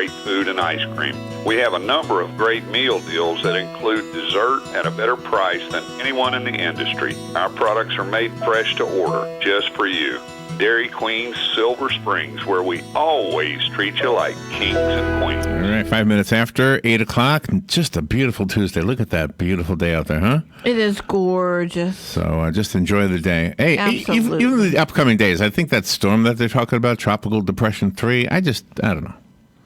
great food and ice cream. We have a number of great meal deals that include dessert at a better price than anyone in the industry. Our products are made fresh to order, just for you. Dairy Queen Silver Springs, where we always treat you like kings and queens. All right, 5 minutes after 8 o'clock. Just a beautiful Tuesday. Look at that beautiful day out there, huh? It is gorgeous. So just enjoy the day. Hey, Absolutely. even the upcoming days, I think that storm that they're talking about, Tropical Depression 3, I don't know.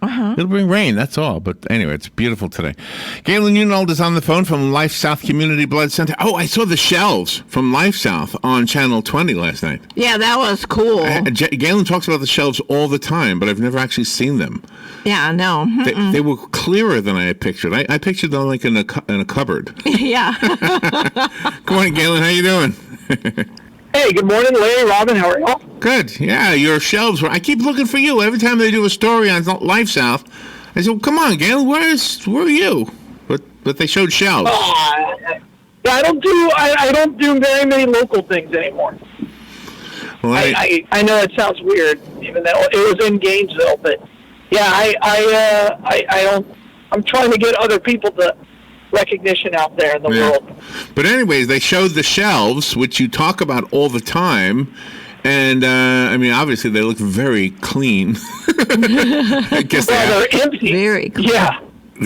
It'll bring rain, that's all. But anyway, it's beautiful today. Galen Unold is on the phone from LifeSouth Community Blood Center. Oh, I saw the shelves from LifeSouth on Channel 20 last night. Yeah, that was cool. Galen talks about the shelves all the time, but I've never actually seen them. Yeah, no. They were clearer than I had pictured. I pictured them like in a cupboard. Yeah. Good morning, Galen. How you doing? Hey, good morning, Larry, Robin. How are y'all? Good. Yeah, your shelves were. I keep looking for you every time they do a story on LifeSouth. I said, well, "Come on, Galen, where are you?" But they showed shelves. Yeah, I don't do very many local things anymore. Well, I know it sounds weird, even though it was in Gainesville, but yeah, I don't. I'm trying to get other people to recognition out there in the world. But anyways, they showed the shelves, which you talk about all the time, and I mean, obviously they look very clean. I guess they're empty. Very clean. Yeah.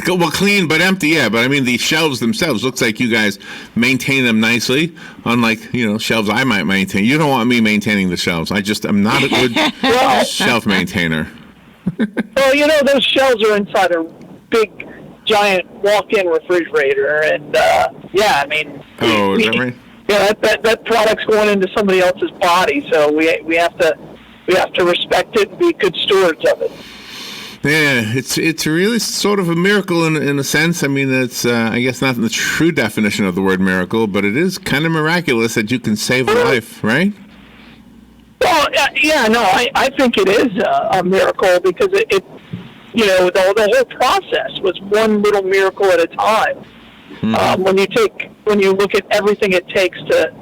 Well, clean but empty, yeah. But I mean, the shelves themselves looks like you guys maintain them nicely, unlike shelves I might maintain. You don't want me maintaining the shelves. I'm not a good shelf maintainer. Well, those shelves are inside a big, giant walk-in refrigerator, and I mean, is that right? Yeah, that product's going into somebody else's body, so we have to respect it and be good stewards of it. Yeah, it's really sort of a miracle in a sense. I mean, it's I guess not in the true definition of the word miracle, but it is kind of miraculous that you can save a life, right? Well, I think it is a miracle because it the whole process was one little miracle at a time. Mm-hmm. When you look at everything it takes to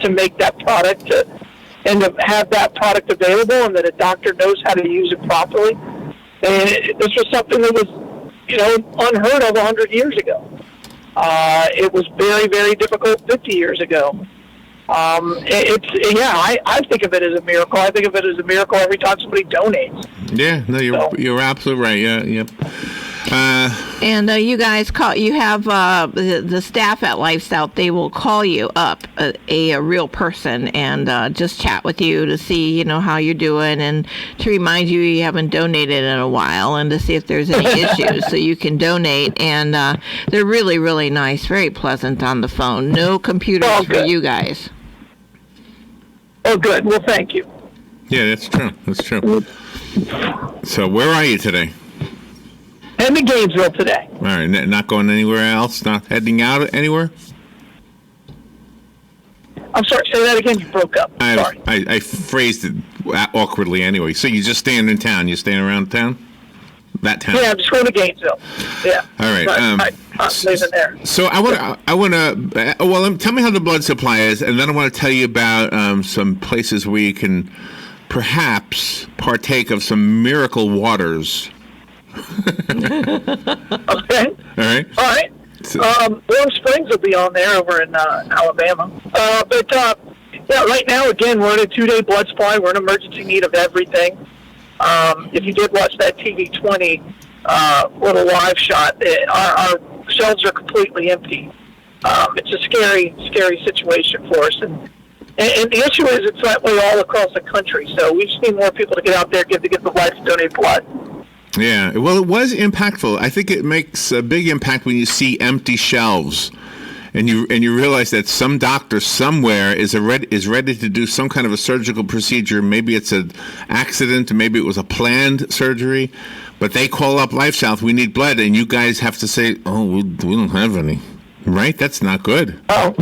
make that product and to have that product available, and that a doctor knows how to use it properly. And this was something that was, unheard of 100 years ago. It was very, very difficult 50 years ago. I think of it as a miracle. I think of it as a miracle every time somebody donates. Yeah, no, you're absolutely right. Yeah, yep. And you guys you have the staff at LifeSouth. They will call you up, a real person, and just chat with you to see how you're doing, and to remind you haven't donated in a while, and to see if there's any issues so you can donate. And they're really, really nice, very pleasant on the phone. No computers for you guys. Oh, good. Well, thank you. Yeah, that's true. That's true. So, where are you today? I'm in Gainesville today. All right, not going anywhere else? Not heading out anywhere? I'm sorry, say that again. You broke up. Sorry. I phrased it awkwardly anyway. So you're just staying in town? You're staying around town? That town? Yeah, I'm just going to Gainesville. Yeah. All right. I'm living there. So I want to. Tell me how the blood supply is, and then I want to tell you about some places where you can perhaps partake of some miracle waters. Okay. All right. All right. Warm Springs will be on there over in Alabama. Right now, again, we're in a 2-day blood supply. We're in emergency need of everything. If you did watch that TV20 little live shot, our shelves are completely empty. It's a scary, scary situation for us. And the issue is it's that way all across the country. So we just need more people to get out there, give the right to donate blood. Yeah, well, it was impactful. I think it makes a big impact when you see empty shelves, and you realize that some doctor somewhere is ready to do some kind of a surgical procedure. Maybe it's an accident, maybe it was a planned surgery, but they call up LifeSouth, we need blood, and you guys have to say, oh, we don't have any. Right? That's not good. Oh,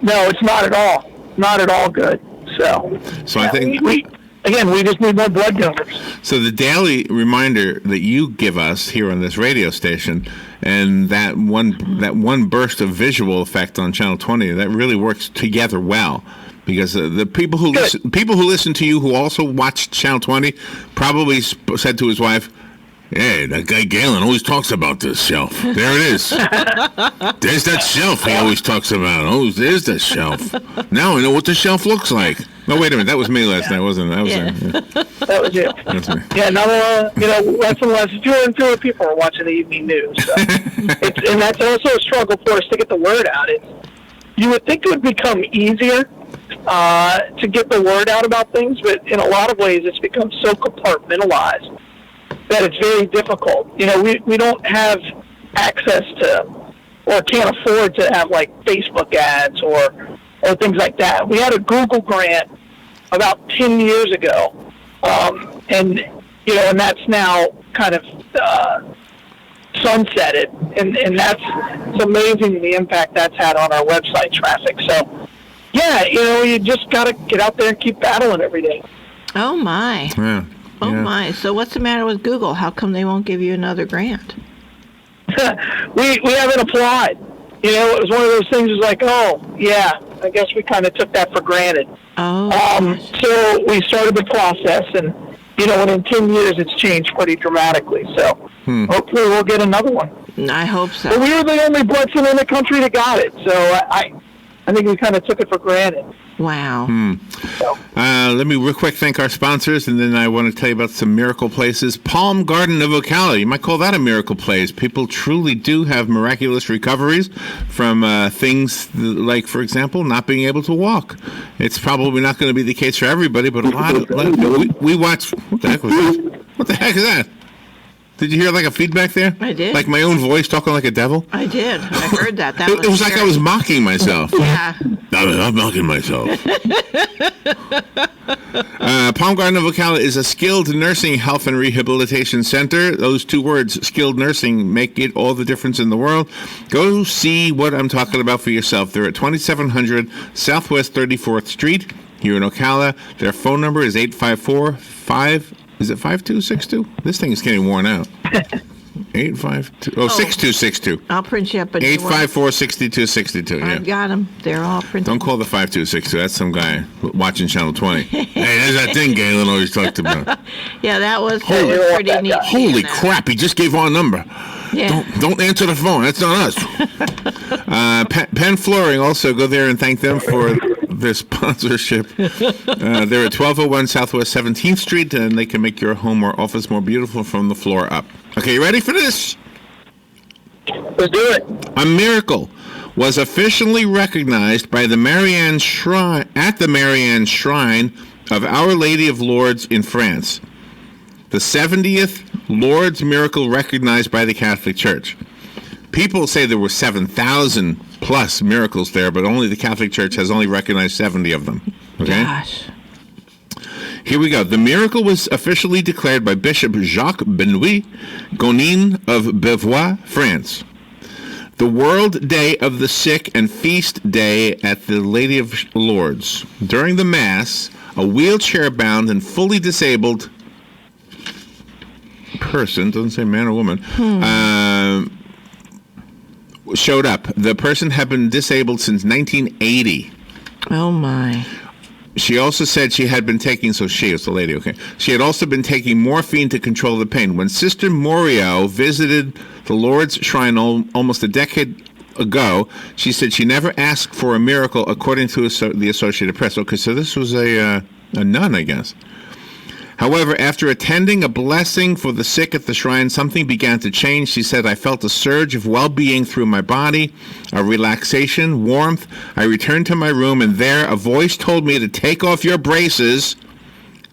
no, it's not at all. Not at all good. So I think we just need more blood donors. So the daily reminder that you give us here on this radio station, and that one burst of visual effect on Channel 20, that really works together well. Because the people who listen to you, who also watch Channel 20, probably said to his wife, Hey, that guy Galen always talks about this shelf. There it is. There's that shelf he always talks about. Oh, there's that shelf. Now I know what the shelf looks like. No, wait a minute. That was me last night, wasn't it? That was That was you. That's me. Yeah, now, less and less, fewer and fewer people are watching the evening news. So. And that's also a struggle for us to get the word out. You would think it would become easier to get the word out about things, but in a lot of ways it's become so compartmentalized that it's very difficult. We don't have access to or can't afford to have like Facebook ads or things like that. We had a Google grant about 10 years ago, and that's now kind of sunsetted, and it's amazing the impact that's had on our website traffic. So, yeah, you just got to get out there and keep battling every day. Oh, my. Yeah. Oh, my. So what's the matter with Google? How come they won't give you another grant? we haven't applied. It was one of those things. It was like, oh, yeah, I guess we kind of took that for granted. Oh. So we started the process, and in 10 years it's changed pretty dramatically. So hopefully we'll get another one. I hope so. But we were the only Bledson in the country that got it, so I think we kind of took it for granted. Wow. So. Let me real quick thank our sponsors, and then I want to tell you about some miracle places. Palm Garden of Ocala. You might call that a miracle place. People truly do have miraculous recoveries from things like, for example, not being able to walk. It's probably not going to be the case for everybody, but a lot of we watch. What the heck was that? What the heck is that? Did you hear like a feedback there? I did. Like my own voice talking like a devil? I did. I heard that. It was like I was mocking myself. Yeah. I'm mocking myself. Palm Garden of Ocala is a skilled nursing health and rehabilitation center. Those two words, skilled nursing, make it all the difference in the world. Go see what I'm talking about for yourself. They're at 2700 Southwest 34th Street here in Ocala. Their phone number is 5262? This thing is getting worn out. 6262. I'll print you up a new one. 854-6262. Yeah. I've got them. They're all printed. Don't call the 5262. That's some guy watching Channel 20. Hey, there's that thing Galen always talked about. Yeah, that was pretty neat. Holy crap! He just gave our number. Yeah. Don't answer the phone. That's not us. Penn Flooring, also go there and thank them for their sponsorship. They're at 1201 Southwest 17th Street, and they can make your home or office more beautiful from the floor up. Okay, you ready for this? Let's do it. A miracle was officially recognized by the Marianne Shrine of Our Lady of Lourdes in France. The 70th Lourdes miracle recognized by the Catholic Church. People say there were 7,000 plus miracles there, but only the Catholic Church has only recognized 70 of them. Okay? Gosh. Here we go. The miracle was officially declared by Bishop Jacques Benoit Gonin of Beauvoir, France. The World Day of the Sick and Feast Day at the Lady of Lourdes. During the Mass, a wheelchair-bound and fully disabled person, doesn't say man or woman, showed up. The person had been disabled since 1980. Oh, my. She also said she had been taking, so she was the lady, okay. She had also been taking morphine to control the pain. When Sister Morio visited the Lourdes Shrine almost a decade ago, she said she never asked for a miracle, according to the Associated Press. Okay, so this was a nun, I guess. However, after attending a blessing for the sick at the shrine, something began to change. She said, I felt a surge of well-being through my body, a relaxation, warmth. I returned to my room, and there a voice told me to take off your braces.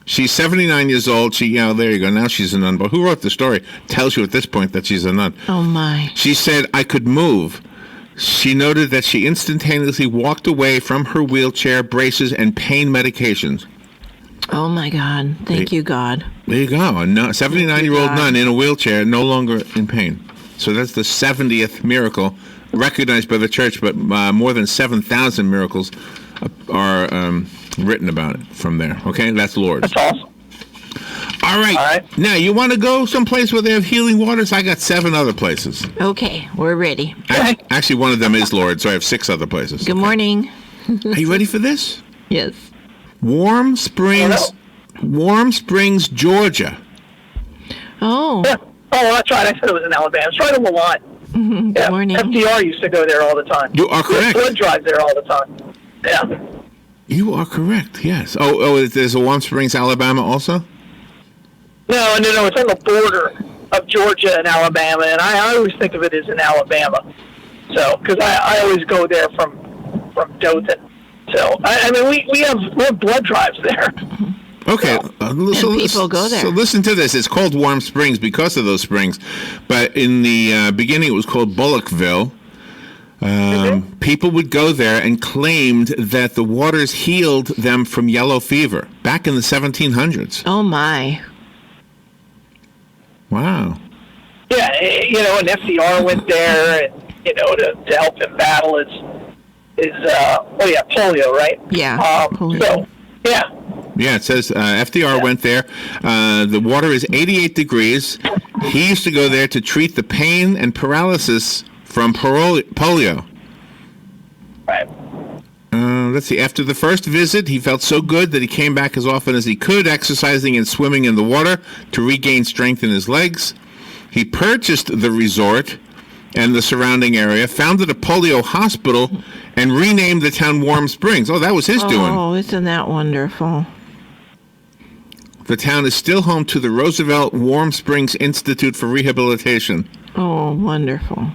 She's 79 years old. There you go. Now she's a nun. But who wrote the story tells you at this point that she's a nun. Oh, my. She said, I could move. She noted that she instantaneously walked away from her wheelchair, braces, and pain medications. Oh, my God. Thank you, God. There you go. A 79-year-old nun in a wheelchair, no longer in pain. So that's the 70th miracle recognized by the church, but more than 7,000 miracles are written about it from there. Okay? That's Lourdes. That's awesome. All right. Now, you want to go someplace where they have healing waters? I got 7 other places. Okay, we're ready. Actually, one of them is Lourdes, so I have 6 other places. Good morning. Are you ready for this? Yes. Warm Springs, Georgia. Oh. Oh, that's right. I said it was in Alabama. It's right on the line. Good Yeah, morning. FDR used to go there all the time. You are correct. Blood drives there all the time. Yeah. You are correct. Yes. Oh, there's a Warm Springs, Alabama, also. No. It's on the border of Georgia and Alabama, and I always think of it as in Alabama. So, because I always go there from Dothan. So, I mean, we have blood drives there. Okay, people go there. So listen to this. It's called Warm Springs because of those springs, but in the beginning it was called Bullockville. People would go there and claimed that the waters healed them from yellow fever back in the 1700s. Oh, my. Wow. Yeah, and FDR went there, and to help him battle his polio, right? Yeah. Polio. So, yeah. Yeah, it says FDR went there. The water is 88 degrees. He used to go there to treat the pain and paralysis from polio. Right. Let's see. After the first visit, he felt so good that he came back as often as he could, exercising and swimming in the water to regain strength in his legs. He purchased the resort and the surrounding area, founded a polio hospital, and renamed the town Warm Springs. Oh, that was his doing. Oh, isn't that wonderful? The town is still home to the Roosevelt Warm Springs Institute for Rehabilitation. Oh, wonderful.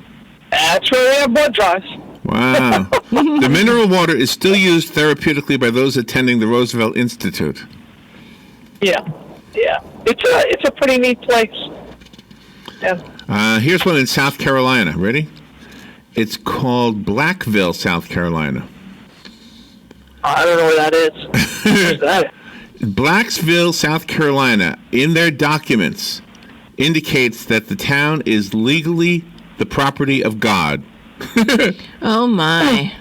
That's where we have blood drives. Wow. The mineral water is still used therapeutically by those attending the Roosevelt Institute. Yeah. It's a pretty neat place. Yeah. Here's one in South Carolina. Ready? It's called Blackville, South Carolina. I don't know where that is. Where's that? Blacksville, South Carolina, in their documents, indicates that the town is legally the property of God. Oh, my.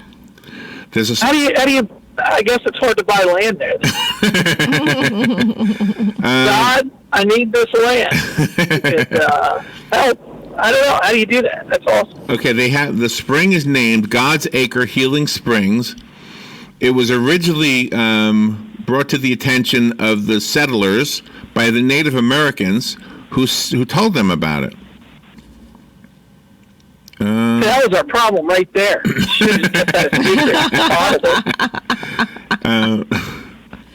There's a How do you? I guess it's hard to buy land there. God, I need this land. Help. I don't know. How do you do that? That's awesome. Okay, the spring is named God's Acre Healing Springs. It was originally brought to the attention of the settlers by the Native Americans who told them about it. That was our problem right there. Should have kept that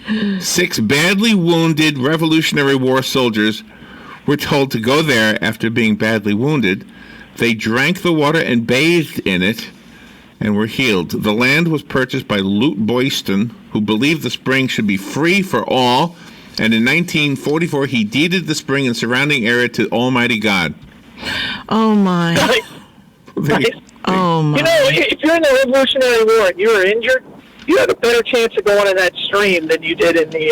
secret. 6 badly wounded Revolutionary War soldiers were told to go there after being badly wounded. They drank the water and bathed in it and were healed. The land was purchased by Lute Boyston, who believed the spring should be free for all, and in 1944 he deeded the spring and surrounding area to Almighty God. Oh, my. Right. Oh, my. If you're in the Revolutionary War and you were injured, you had a better chance of going in that stream than you did in the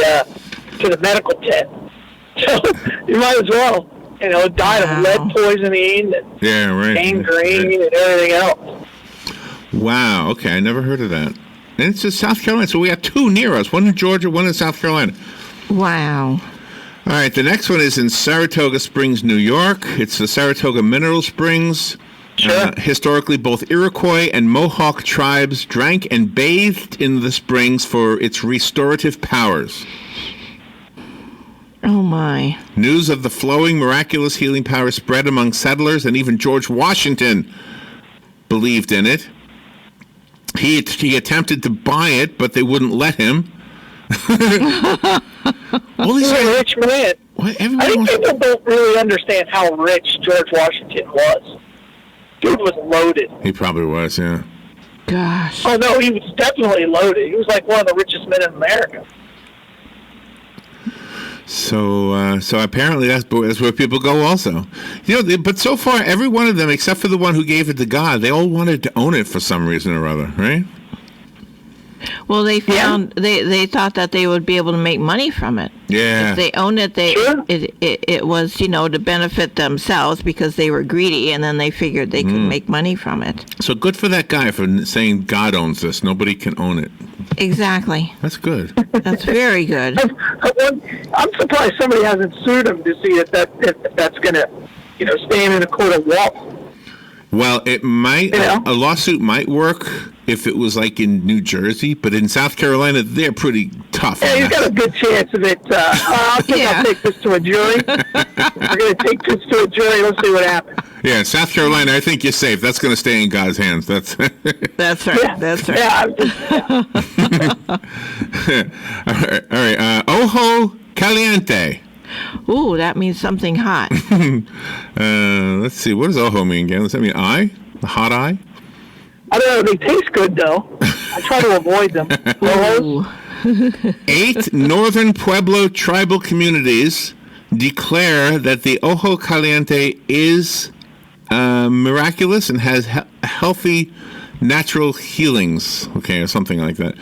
to the medical tent. So you might as well, die of lead poisoning and gangrene and everything else. Wow. Okay, I never heard of that. And it's in South Carolina, so we got 2 near us. One in Georgia, one in South Carolina. Wow. All right, the next one is in Saratoga Springs, New York. It's the Saratoga Mineral Springs. Sure. Historically, both Iroquois and Mohawk tribes drank and bathed in the springs for its restorative powers. Oh, my. News of the flowing, miraculous healing power spread among settlers, and even George Washington believed in it. He attempted to buy it, but they wouldn't let him. All these a rich man. What? I think people don't really understand how rich George Washington was. Dude was loaded. He probably was, yeah. Gosh. Oh, no, he was definitely loaded. He was like one of the richest men in America. So apparently that's where people go also. But so far, every one of them, except for the one who gave it to God, they all wanted to own it for some reason or other, right? Well, they found they thought that they would be able to make money from it. Yeah. If they owned it, it was to benefit themselves because they were greedy, and then they figured they could make money from it. So good for that guy for saying God owns this. Nobody can own it. Exactly. That's good. That's very good. I'm surprised somebody hasn't sued him to see if that's going to, stand in a court of law. Well, it might. A lawsuit might work if it was like in New Jersey, but in South Carolina, they're pretty tough. Yeah, he's got a good chance of it. I think I'll take this to a jury. We're going to take this to a jury. Let's see what happens. Yeah, South Carolina, I think you're safe. That's going to stay in God's hands. That's That's right. Yeah. That's right. Yeah, all right. Ojo caliente. Ooh, that means something hot. Let's see. What does ojo mean, Galen? Does that mean eye? A hot eye? I don't know. They taste good, though. I try to avoid them. Ooh. 8 northern Pueblo tribal communities declare that the ojo caliente is miraculous and has healthy natural healings, or something like that.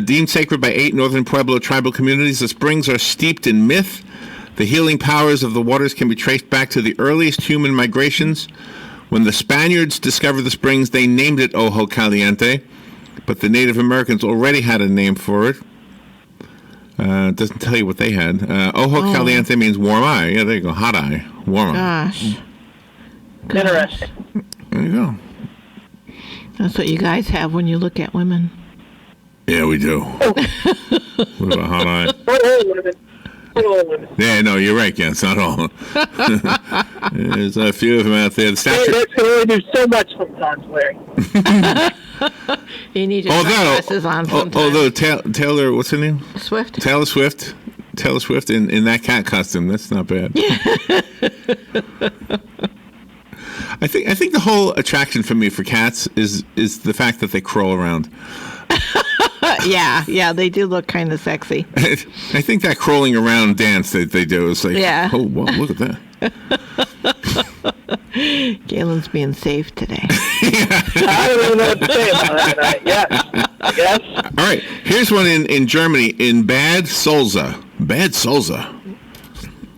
Deemed sacred by 8 northern Pueblo tribal communities, the springs are steeped in myth. The healing powers of the waters can be traced back to the earliest human migrations. When the Spaniards discovered the springs, they named it Ojo Caliente, but the Native Americans already had a name for it. It doesn't tell you what they had. Ojo Caliente means warm eye. Yeah, there you go. Hot eye. Warm eye. Gosh. Interesting. There you go. That's what you guys have when you look at women. Yeah, we do. What about hot eye? All women. All women. Yeah, no, you're right, Ken. It's not all. There's a few of them out there. The Hey, statue. that can only do so much sometimes, Larry. You need your sunglasses on sometimes. Although Taylor, what's her name? Swift. Taylor Swift in that cat costume. That's not bad. I think the whole attraction for me for cats is the fact that they crawl around. Yeah, they do look kind of sexy. I think that crawling around dance that they do is like, oh, well, look at that. Galen's being safe today. I don't even know what to say about that. Yes, I guess. All right, here's one in Germany, in Bad Sulza,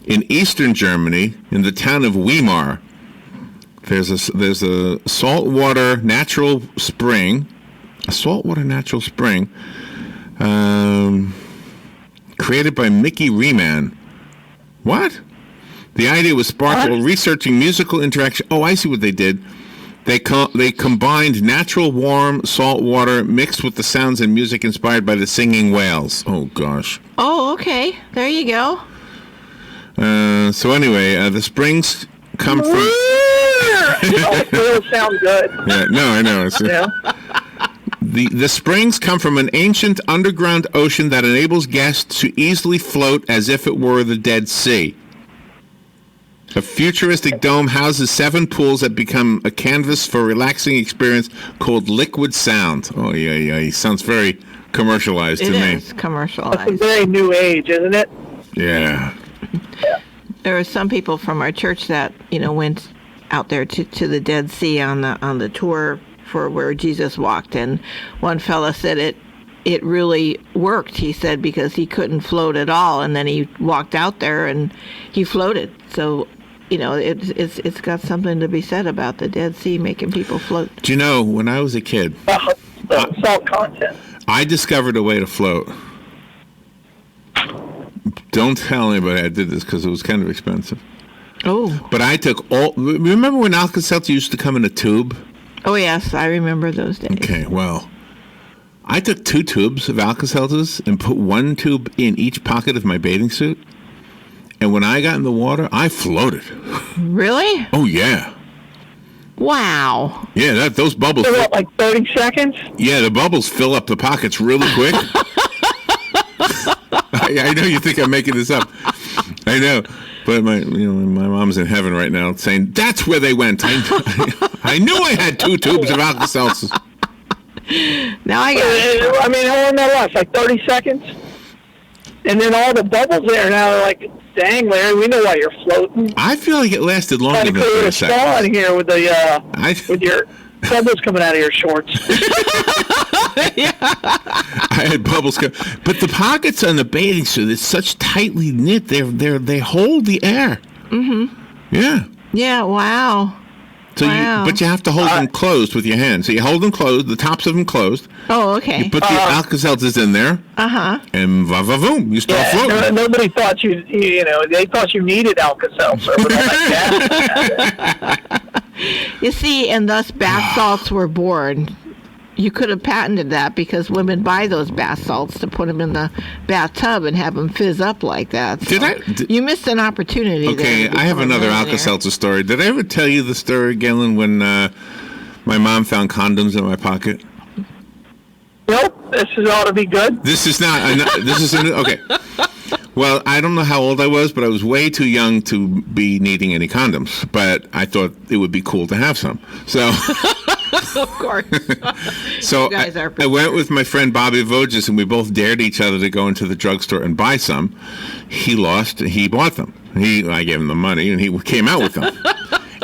in eastern Germany, in the town of Weimar. There's a saltwater natural spring, created by Mickey Riemann. What? The idea was sparked while researching musical interaction. Oh, I see what they did. They combined natural warm salt water mixed with the sounds and music inspired by the singing whales. Oh, gosh. Oh, okay. There you go. So anyway, the springs come from... It will sound good. Yeah, no, I know. Yeah. The springs come from an ancient underground ocean that enables guests to easily float as if it were the Dead Sea. A futuristic dome houses 7 pools that become a canvas for a relaxing experience called Liquid Sound. Oh, yeah. He sounds very commercialized to me. It is commercialized. That's a very new age, isn't it? Yeah. There were some people from our church that went out there to the Dead Sea on the tour for where Jesus walked, and one fella said it really worked. He said because he couldn't float at all, and then he walked out there and he floated. So it's got something to be said about the Dead Sea making people float. Do you know, when I was a kid, The salt content. I discovered a way to float. Don't tell anybody I did this because it was kind of expensive. Oh. But I took remember when Alka-Seltzer used to come in a tube? Oh, yes, I remember those days. Okay, well, I took 2 tubes of Alka-Seltzers and put 1 tube in each pocket of my bathing suit. And when I got in the water, I floated. Really? Oh, yeah. Wow. Yeah, those bubbles. So what, like 30 seconds? Yeah, the bubbles fill up the pockets really quick. I know you think I'm making this up. I know. But my mom's in heaven right now saying, that's where they went. I knew I had 2 tubes of Alka-Seltzer. Now I got it. I mean, how long that last? Like 30 seconds? And then all the bubbles there now are like, dang, Larry, we know why you're floating. I feel like it lasted longer Trying to than clear 30 a stall seconds. in here with your bubbles coming out of your shorts. I had bubbles come, but the pockets on the bathing suit, it's such tightly knit. They hold the air. Mm-hmm. Yeah. Yeah. Wow. So but you have to hold them closed with your hands. So you hold them closed, the tops of them closed. Oh, okay. You put the Alka-Seltzers in there. And va-va-voom, you start floating. Nobody thought they thought you needed Alka-Seltzer. But I'm like, yeah. You see, and thus bath salts were born. You could have patented that because women buy those bath salts to put them in the bathtub and have them fizz up like that. So you missed an opportunity. Okay, I have another Alka-Seltzer story. Did I ever tell you the story, Galen, when my mom found condoms in my pocket? Nope, this ought to be good. This is not. Okay. Well, I don't know how old I was, but I was way too young to be needing any condoms. But I thought it would be cool to have some. So. Of course. So I went with my friend Bobby Voges, and we both dared each other to go into the drugstore and buy some. He lost, and he bought them. I gave him the money, and he came out with them.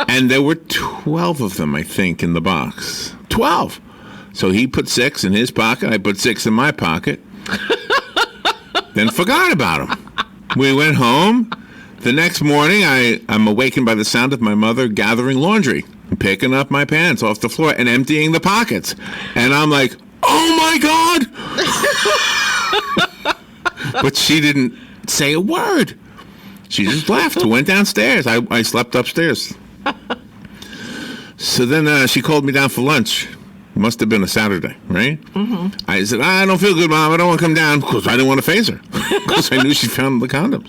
And there were 12 of them, I think, in the box. 12. So he put 6 in his pocket. I put 6 in my pocket. Then forgot about them. We went home. The next morning, I'm awakened by the sound of my mother gathering laundry, picking up my pants off the floor and emptying the pockets. And I'm like, oh my God! But she didn't say a word. She just left, went downstairs. I slept upstairs. So then she called me down for lunch. Must have been a Saturday, right? Mm-hmm. I said, I don't feel good, Mom. I don't want to come down, because I didn't want to face her. Because I knew she found the condoms.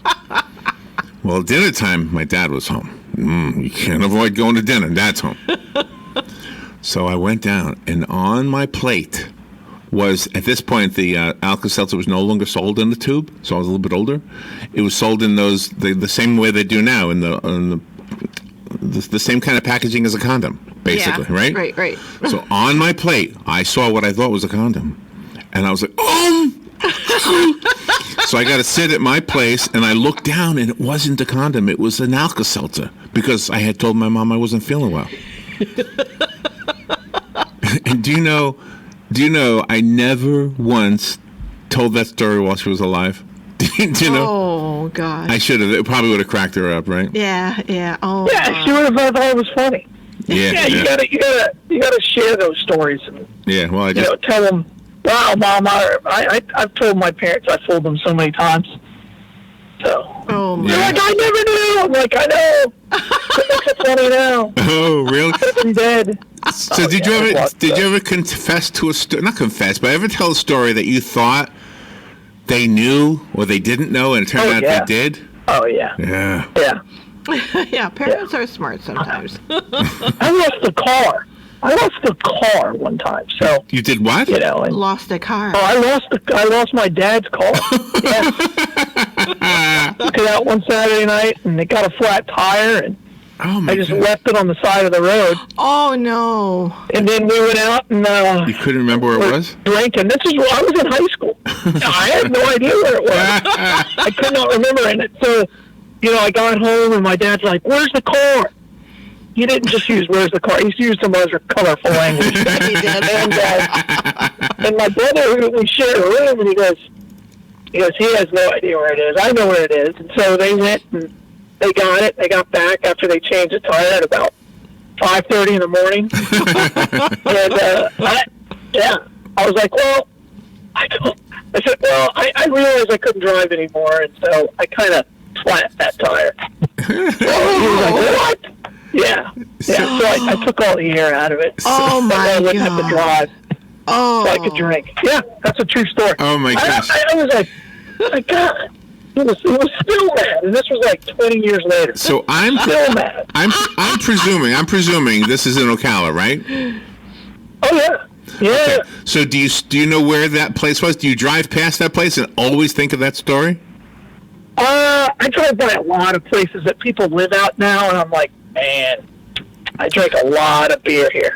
Well, dinner time, my dad was home. You can't avoid going to dinner. Dad's home. So I went down, and on my plate was, at this point, the Alka-Seltzer was no longer sold in the tube, so I was a little bit older. It was sold in those, the same way they do now, in the same kind of packaging as a condom, basically, right? Right. So on my plate, I saw what I thought was a condom. And I was like, So I got to sit at my place, and I looked down, and it wasn't a condom. It was an Alka-Seltzer, because I had told my mom I wasn't feeling well. And do you know, I never once told that story while she was alive? Do you know? Oh, God. I should have. It probably would have cracked her up, right? Yeah. Oh, yeah, she would have thought it was funny. Yeah. You gotta share those stories. And, well, I just tell them. Wow, Mom, I've told my parents I fooled them so many times. So. Oh, my. They're like, I never knew. I'm like, I know. It makes it funny now. Oh, really? I'm dead. So did you ever confess to a story? Not confess, but ever tell a story that you thought they knew or they didn't know, and it turned out they did? Oh, yeah. Yeah. Yeah, parents are smart sometimes. I lost the car. One time. So you did what? Lost a car. Oh, I lost my dad's car. Yeah. Took it out one Saturday night, and it got a flat tire, and I just left it on the side of the road. Oh no! And then we went out and you couldn't remember where it was? Drinking. I was in high school. I had no idea where it was. I could not remember it. So, I got home, and my dad's like, "Where's the car?" He didn't just use "where's the car." He used some other colorful language. He did. And my brother, we shared a room, and he goes, he has no idea where it is. I know where it is. And so they went and they got it. They got back after they changed the tire at about 5:30 in the morning. And I was like, well, I realized I couldn't drive anymore, and so I kind of flattened that tire. He was like, what? Yeah. So I took all the air out of it. Oh, my God. I wouldn't have to drive. Oh. So I could drink. Yeah, that's a true story. Oh, my gosh. I was like, my God. He was still mad, and this was like 20 years later. So I'm still mad. I'm presuming this is in Ocala, right? Oh, yeah. Yeah. Okay. So do you know where that place was? Do you drive past that place and always think of that story? I drive by a lot of places that people live out now, and I'm like, man, I drink a lot of beer here.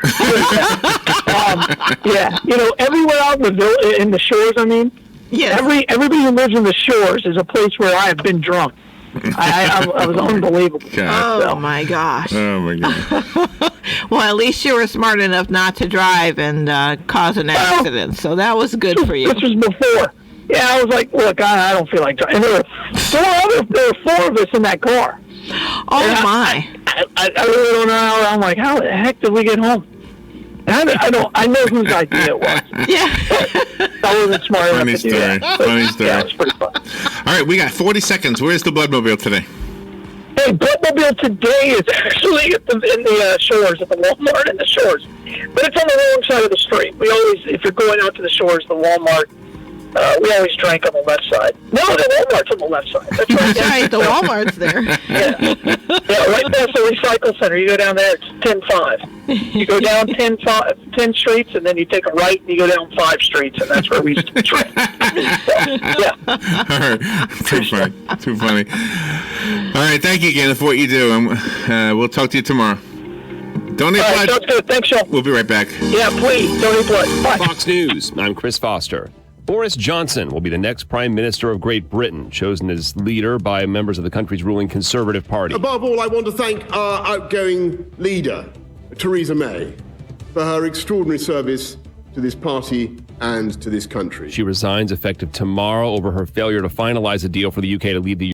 Everywhere out in the shores, yes. Everybody who lives in the shores is a place where I have been drunk. I was unbelievable. My gosh. Oh, my God. Well, at least you were smart enough not to drive and cause an accident, so that was good for you. This was before. Yeah, I was like, look, I don't feel like driving. And there were 4 of us in that car. Oh, and my. I really don't know. I'm like, how the heck did we get home? And I know whose idea it was. Yeah. I wasn't smart enough to do that. Funny story. Yeah, it was pretty fun. All right, we got 40 seconds. Where's the Bloodmobile today? Hey, Okay, Bloodmobile today is actually in the shores, at the Walmart in the shores. But it's on the wrong side of the street. We always, if you're going out to the shores, the Walmart, we always drank on the left side. No, the Walmart's on the left side. That's right. That's right, the Walmart's there. Yeah, right past the recycle center. You go down there, it's 10-5. You go down 10 streets, and then you take a right, and you go down 5 streets, and that's where we used to drink. Yeah. All right. Too funny. All right, thank you again for what you do. We'll talk to you tomorrow. Donate All right, blood. sounds good. Thanks, Sean. We'll be right back. Yeah, please, donate blood. Bye. Fox News, I'm Chris Foster. Boris Johnson will be the next Prime Minister of Great Britain, chosen as leader by members of the country's ruling Conservative Party. Above all, I want to thank our outgoing leader, Theresa May, for her extraordinary service to this party and to this country. She resigns effective tomorrow over her failure to finalize a deal for the UK to leave the